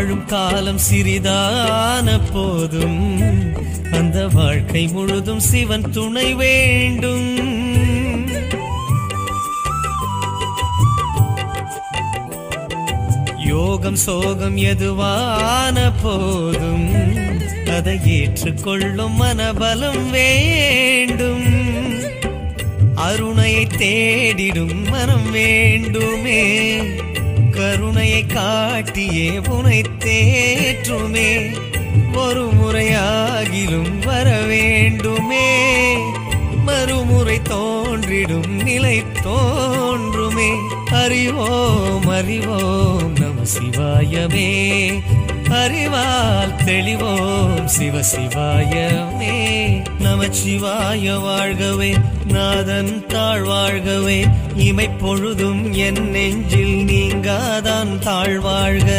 வாழும் காலம் சிறிதான போதும் அந்த வாழ்க்கை முழுதும் சிவன் துணை வேண்டும். யோகம் சோகம் எதுவான போதும் அதை ஏற்றுக்கொள்ளும் மனபலம் வேண்டும். அருணையை தேடிடும் மனம் வேண்டுமே, கருணையை காட்டியே உனை தேற்றுமே. ஒரு முறையாகிலும் வர வேண்டுமே, மறுமுறை தோன்றிடும் நிலை தோன்றுமே. அறிவோம் அறிவோம் நம சிவாயமே, அறிவால் தெளிவோம் சிவ சிவாயமே. நமச்சிவாய வாழ்கவே, நாதன் தாழ்வாழ்கவே, இமை பொழுதும் என் நெஞ்சில் நீங்காதான் தாழ்வாழ்க.